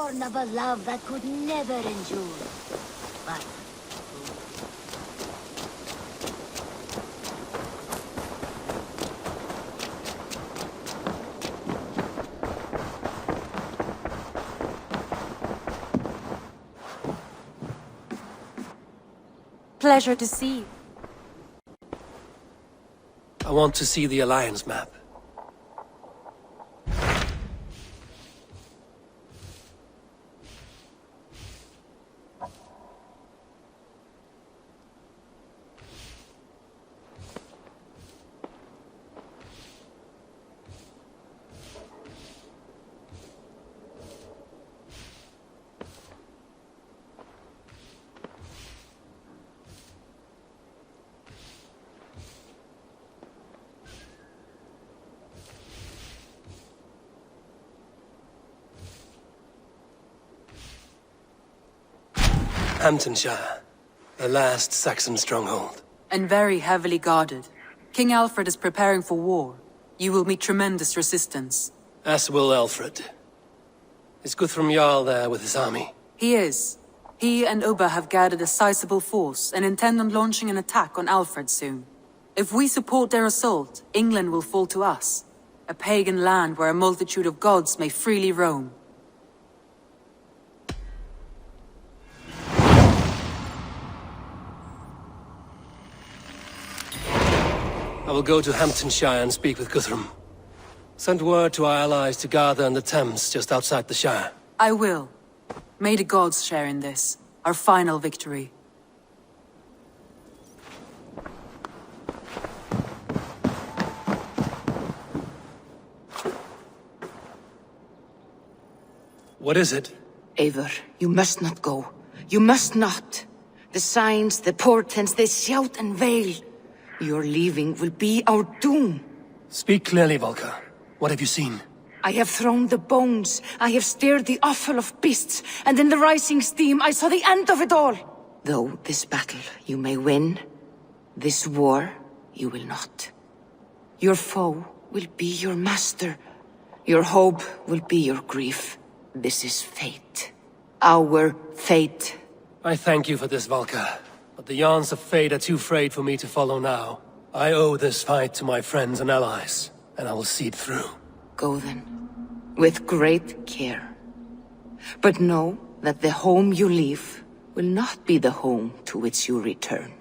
born of a love that could never endure. But pleasure to see you. I want to see the Alliance map. Hamptonshire, the last Saxon stronghold. And very heavily guarded. King Alfred is preparing for war. You will meet tremendous resistance. As will Alfred. Is Guthrum Jarl there with his army? He is. He and Ubba have gathered a sizable force and intend on launching an attack on Alfred soon. If we support their assault, England will fall to us. A pagan land where a multitude of gods may freely roam. I will go to Hamptonshire and speak with Guthrum. Send word to our allies to gather in the Thames just outside the Shire. I will. May the gods share in this, our final victory. What is it? Eivor, you must not go. You must not. The signs, the portents, they shout and wail. Your leaving will be our doom. Speak clearly, Volker. What have you seen? I have thrown the bones. I have stirred the offal of beasts. And in the rising steam, I saw the end of it all. Though this battle you may win, this war you will not. Your foe will be your master. Your hope will be your grief. This is fate. Our fate. I thank you for this, Volker. But the yarns of fate are too frayed for me to follow now. I owe this fight to my friends and allies, and I will see it through. Go then, with great care. But know that the home you leave will not be the home to which you return.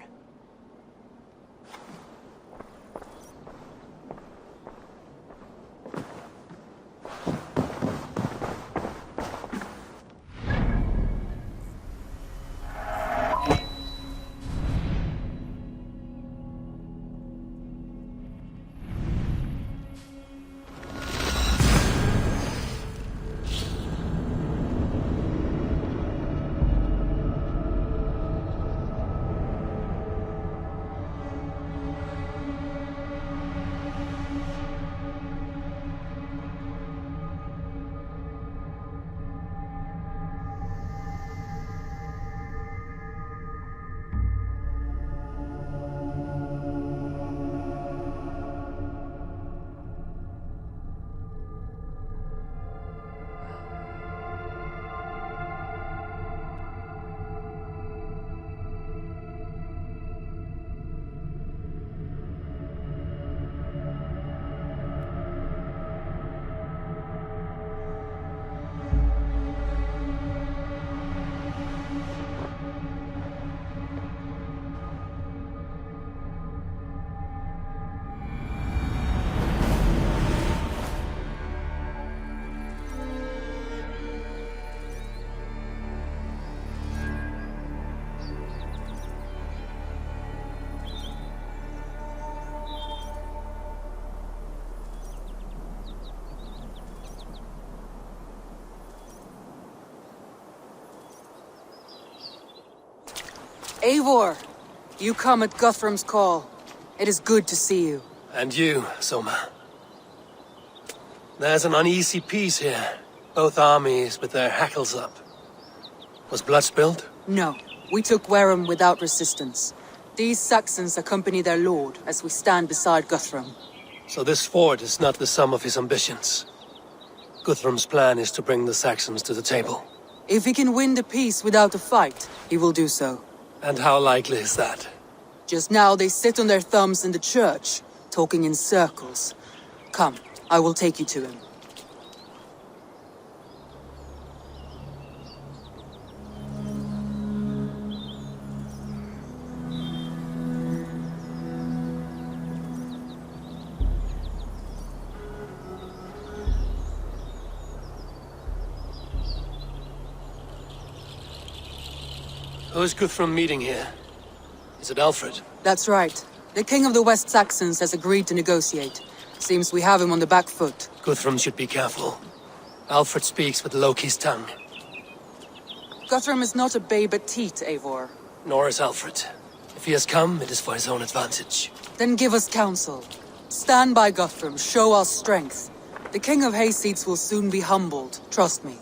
Eivor! You come at Guthrum's call. It is good to see you. And you, Soma. There's an uneasy peace here. Both armies with their hackles up. Was blood spilled? No. We took Wareham without resistance. These Saxons accompany their lord as we stand beside Guthrum. So this fort is not the sum of his ambitions. Guthrum's plan is to bring the Saxons to the table. If he can win the peace without a fight, he will do so. And how likely is that? Just now they sit on their thumbs in the church, talking in circles. Come, I will take you to him. Who's Guthrum meeting here? Is it Alfred? That's right. The king of the West Saxons has agreed to negotiate. Seems we have him on the back foot. Guthrum should be careful. Alfred speaks with Loki's tongue. Guthrum is not a babe at teat, Eivor. Nor is Alfred. If he has come, it is for his own advantage. Then give us counsel. Stand by Guthrum, show our strength. The king of Hayseeds will soon be humbled, trust me.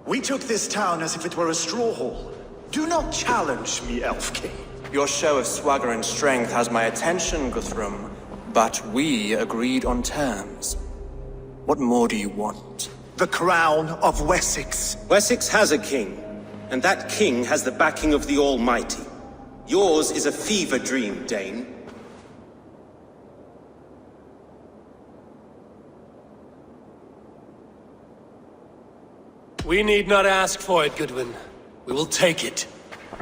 We took this town as if it were a straw hall. Do not challenge me, Elf King. Your show of swagger and strength has my attention, Guthrum. But we agreed on terms. What more do you want? The crown of Wessex. Wessex has a king, and that king has the backing of the Almighty. Yours is a fever dream, Dane. We need not ask for it, Goodwin. We will take it,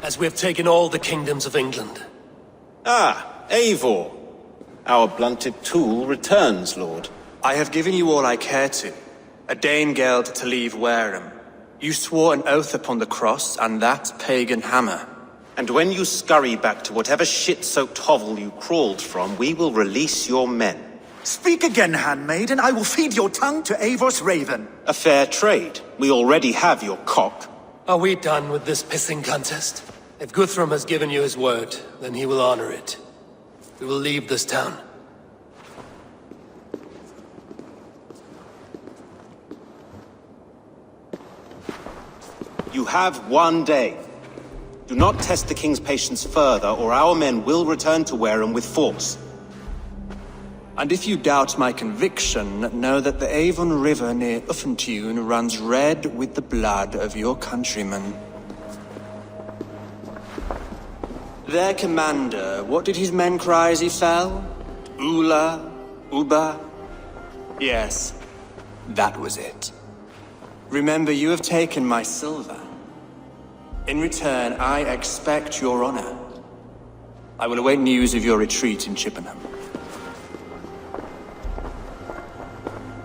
as we have taken all the kingdoms of England. Ah, Eivor. Our blunted tool returns, Lord. I have given you all I care to. A Danegeld to leave Wareham. You swore an oath upon the cross, and that pagan hammer. And when you scurry back to whatever shit-soaked hovel you crawled from, we will release your men. Speak again, handmaid, and I will feed your tongue to Eivor's raven. A fair trade. We already have your cock. Are we done with this pissing contest? If Guthrum has given you his word, then he will honor it. We will leave this town. You have 1 day. Do not test the king's patience further, or our men will return to Wareham with force. And if you doubt my conviction, know that the Avon River near Uffentune runs red with the blood of your countrymen. Their commander, what did his men cry as he fell? Ula? Uba? Yes, that was it. Remember, you have taken my silver. In return, I expect your honor. I will await news of your retreat in Chippenham.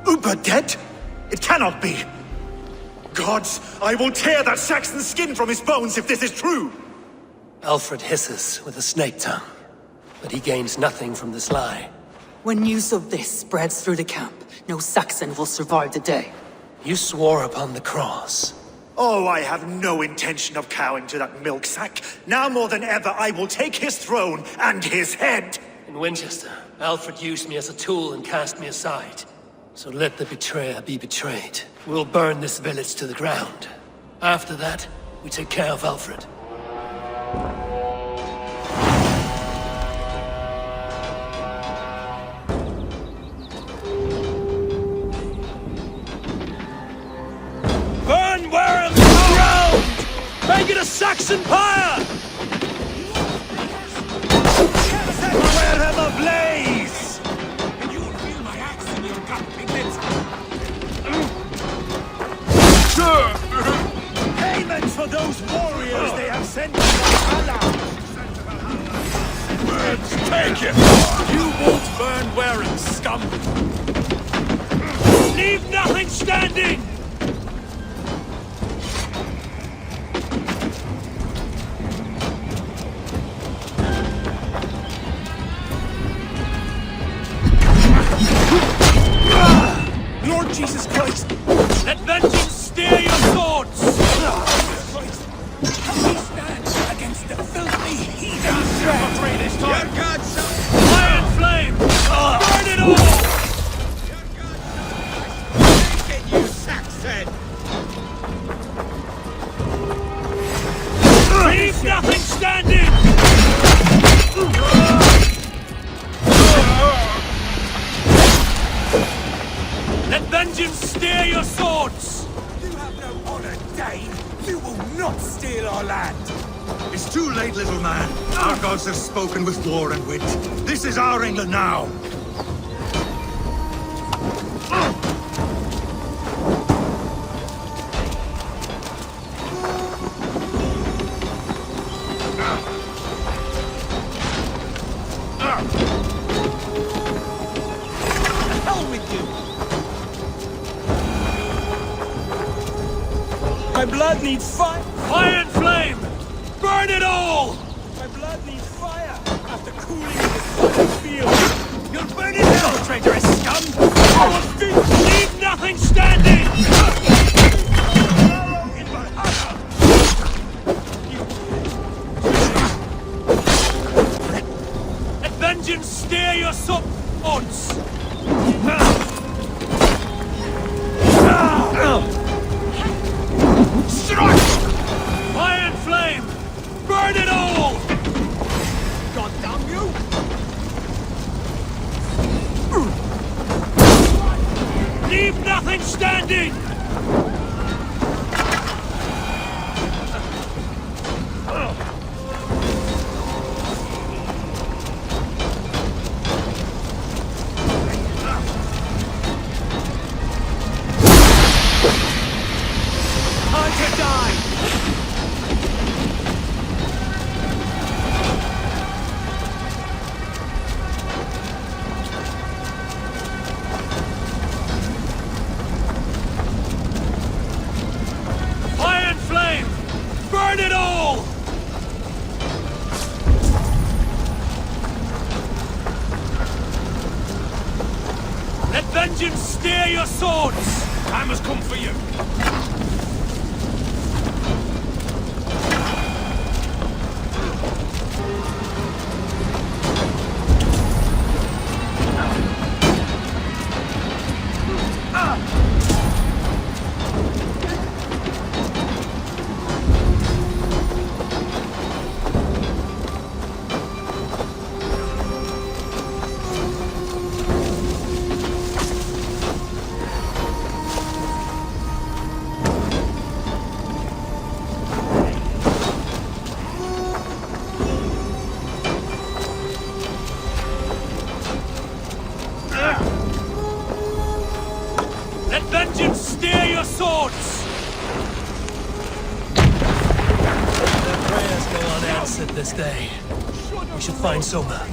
Uber dead? It cannot be. Gods, I will tear that Saxon skin from his bones if this is true. Alfred hisses with a snake tongue, but he gains nothing from this lie. When news of this spreads through the camp, no Saxon will survive the day. You swore upon the cross. Oh, I have no intention of cowing to that milk sack. Now more than ever, I will take his throne and his head. In Winchester, Alfred used me as a tool and cast me aside. So let the betrayer be betrayed. We'll burn this village to the ground. After that, we take care of Alfred. Burn Wareham to the ground! Make it a Saxon pyre! Set Wareham ablaze! Payment for those warriors they have sent to Valhalla! Let's take it! You won't burn Wareham, scum! Leave nothing standing! Lord Jesus Christ! Let vengeance steer your swords! We stand against the filthy heathen! Your gods shall... Iron flame! Burn it all! Take it, you sack! our land. It's too late, little man. Our gods have spoken with war and wit. This is our England now. My blood needs fire! Fire and flame! Burn it all! My blood needs fire! After cooling in the sun field! You'll burn in hell, traitorous scum! Our feet leave nothing standing! In Valhalla! Let vengeance steer your swords! Strike! Fire and flame! Burn it all! God damn you! Leave nothing standing! Time to die! Fire and flame! Burn it all! Let vengeance steer your swords! Time has come for you! Let vengeance steer your swords! Their prayers go unanswered this day. We should find Soma.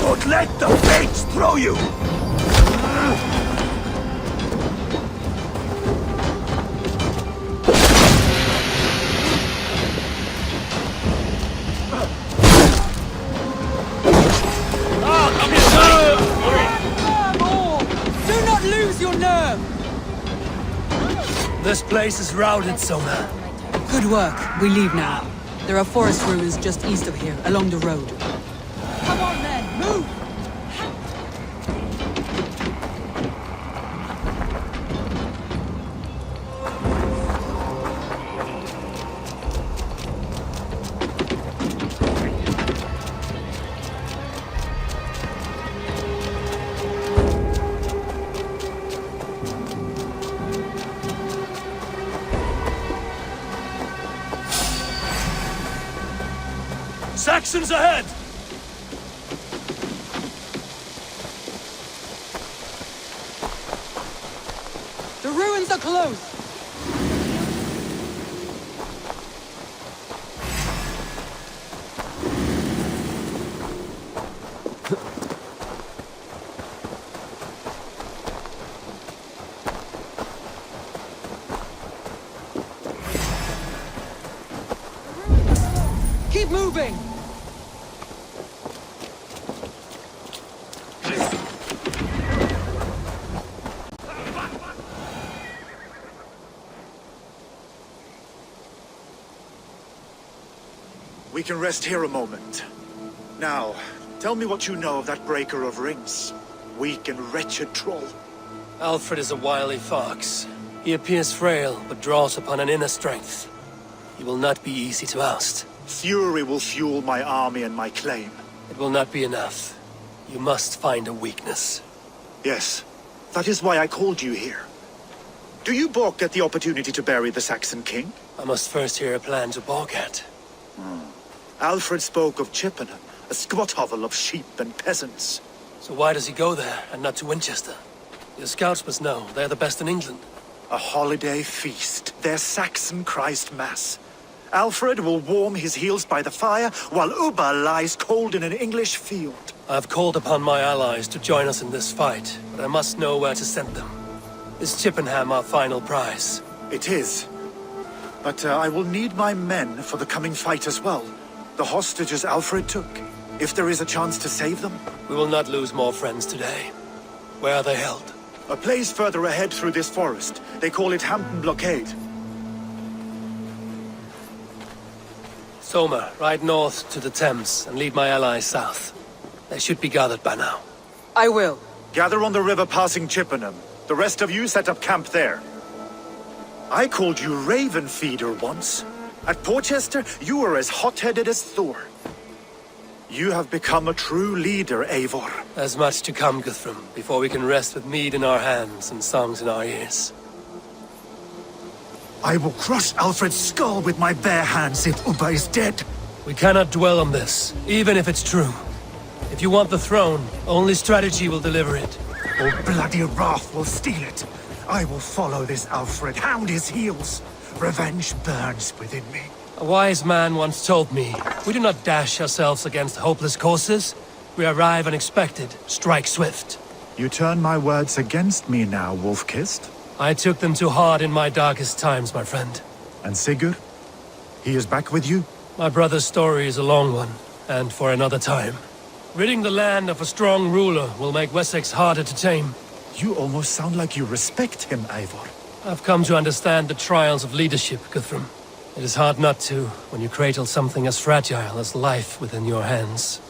Don't let the fates throw you! Do not lose your nerve! This place is routed, Soma. Good work. We leave now. There are forest ruins just east of here, along the road. Come on then, move! Saxons ahead! The ruins are close! Keep moving! We can rest here a moment. Now, tell me what you know of that breaker of rings. Weak and wretched troll. Alfred is a wily fox. He appears frail, but draws upon an inner strength. He will not be easy to oust. Fury will fuel my army and my claim. It will not be enough. You must find a weakness. Yes, that is why I called you here. Do you balk at the opportunity to bury the Saxon king? I must first hear a plan to balk at. Alfred spoke of Chippenham, a squat hovel of sheep and peasants. So why does he go there, and not to Winchester? Your scouts must know, they're the best in England. A holiday feast, their Saxon Christ Mass. Alfred will warm his heels by the fire, while Uba lies cold in an English field. I've called upon my allies to join us in this fight, but I must know where to send them. Is Chippenham our final prize? It is. But I will need my men for the coming fight as well. The hostages Alfred took. If there is a chance to save them. We will not lose more friends today. Where are they held? A place further ahead through this forest. They call it Hampton Blockade. Soma, ride north to the Thames and lead my allies south. They should be gathered by now. I will. Gather on the river passing Chippenham. The rest of you set up camp there. I called you Raven Feeder once. At Porchester, you were as hot-headed as Thor. You have become a true leader, Eivor. There's much to come, Guthrum, before we can rest with mead in our hands and songs in our ears. I will crush Alfred's skull with my bare hands if Uba is dead. We cannot dwell on this, even if it's true. If you want the throne, only strategy will deliver it. Or bloody wrath will steal it. I will follow this Alfred, hound his heels. Revenge burns within me. A wise man once told me, we do not dash ourselves against hopeless courses. We arrive unexpected, strike swift. You turn my words against me now, Wolf-Kissed. I took them too hard in my darkest times, my friend. And Sigurd? He is back with you? My brother's story is a long one, and for another time. Ridding the land of a strong ruler will make Wessex harder to tame. You almost sound like you respect him, Eivor. I've come to understand the trials of leadership, Guthrum. It is hard not to, when you cradle something as fragile as life within your hands.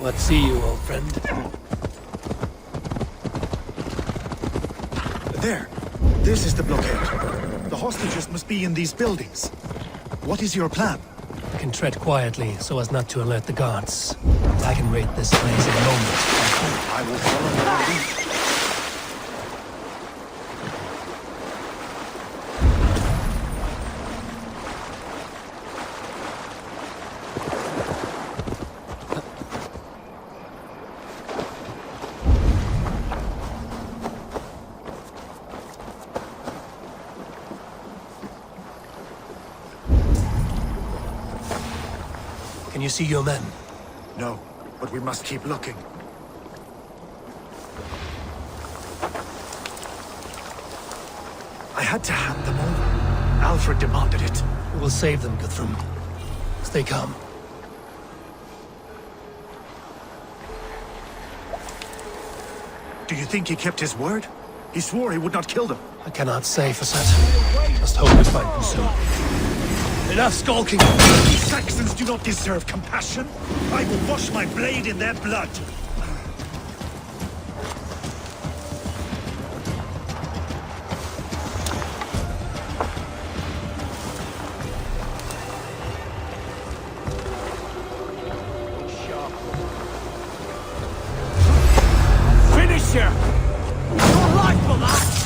What see you, old friend? There. This is the blockade. The hostages must be in these buildings. What is your plan? I can tread quietly so as not to alert the guards. I can raid this place in a moment. I will follow your lead. Can you see your men? No, but we must keep looking. I had to hand them over. Alfred demanded it. We will save them, Guthrum. Stay calm. Do you think he kept his word? He swore he would not kill them. I cannot say for certain. Just hope we find them soon. Enough skulking! These Saxons do not deserve compassion. I will wash my blade in their blood. Finish here! Your life will last!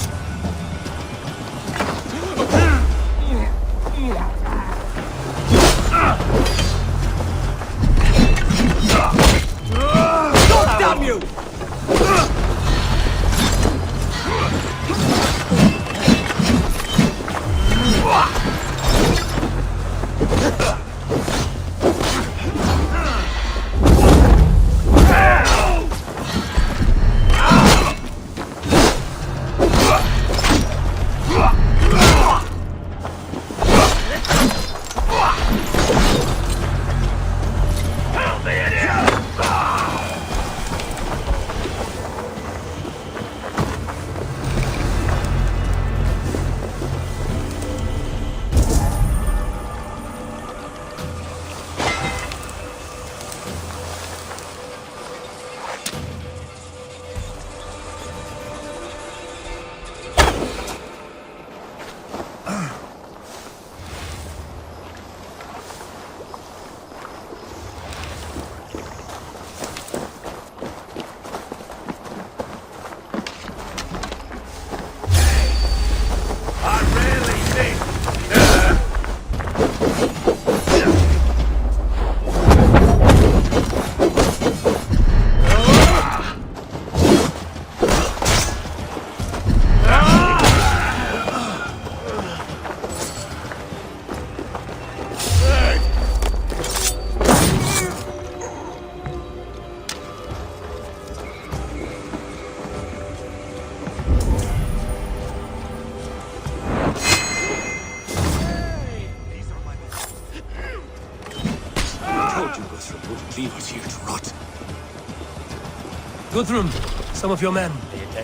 Guthrum, some of your men.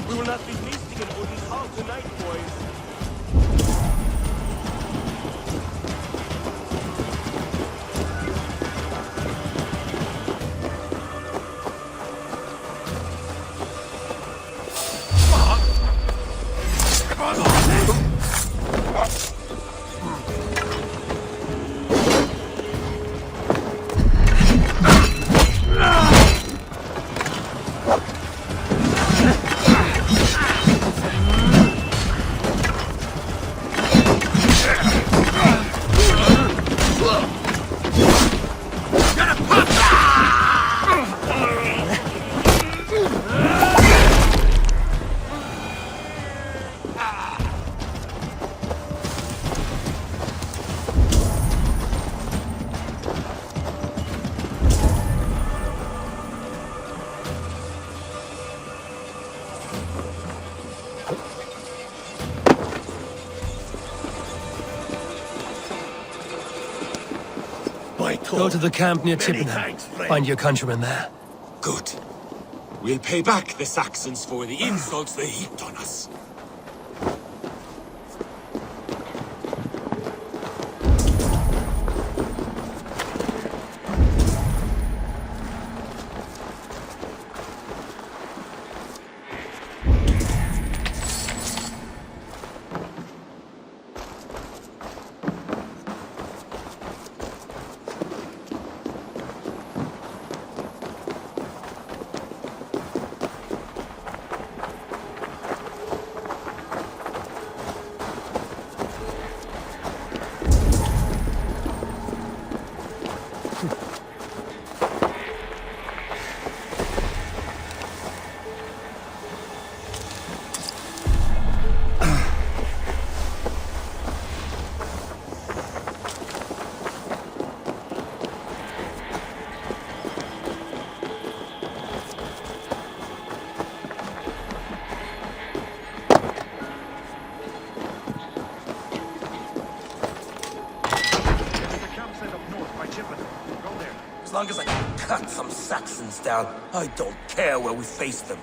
We will not be feasting in Odin's hall tonight, boys. Go to the camp near Chippenham. Find your countrymen there. Good. We'll pay back the Saxons for the insults they heaped on us. As long as I can cut some Saxons down, I don't care where we face them.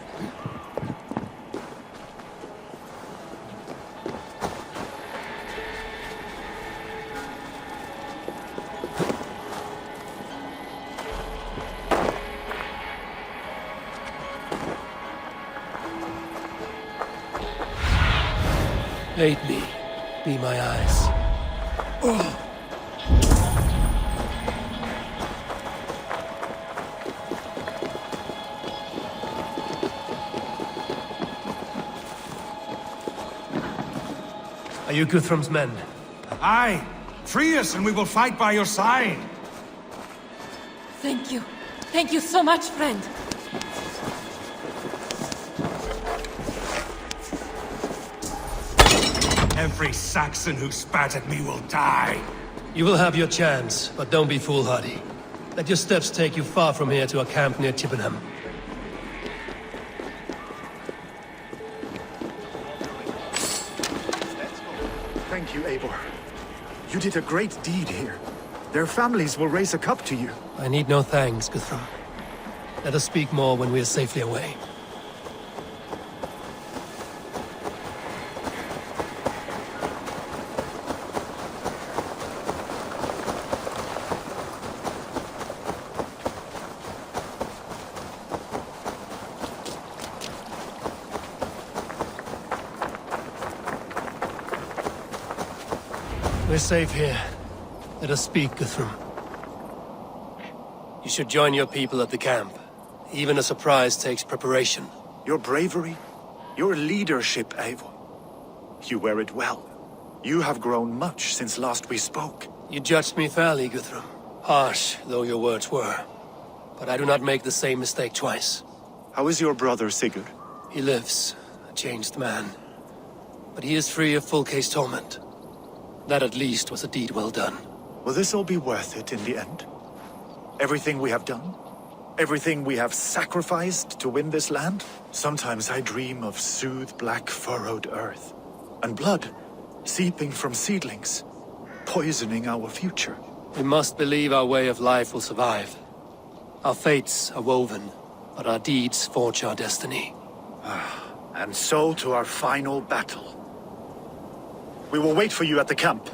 Aid me. Be my eyes. Are you Guthrum's men? Aye. Free us and we will fight by your side. Thank you. Thank you so much, friend. Every Saxon who spat at me will die. You will have your chance, but don't be foolhardy. Let your steps take you far from here to a camp near Chippenham. Thank you, Eivor. You did a great deed here. Their families will raise a cup to you. I need no thanks, Guthrum. Let us speak more when we are safely away. We're safe here. Let us speak, Guthrum. You should join your people at the camp. Even a surprise takes preparation. Your bravery, your leadership, Eivor. You wear it well. You have grown much since last we spoke. You judged me fairly, Guthrum. Harsh though your words were. But I do not make the same mistake twice. How is your brother, Sigurd? He lives, a changed man. But he is free of full case torment. That at least was a deed well done. Will this all be worth it in the end? Everything we have done? Everything we have sacrificed to win this land? Sometimes I dream of soothed black furrowed earth. And blood seeping from seedlings, poisoning our future. We must believe our way of life will survive. Our fates are woven, but our deeds forge our destiny. And so to our final battle. We will wait for you at the camp.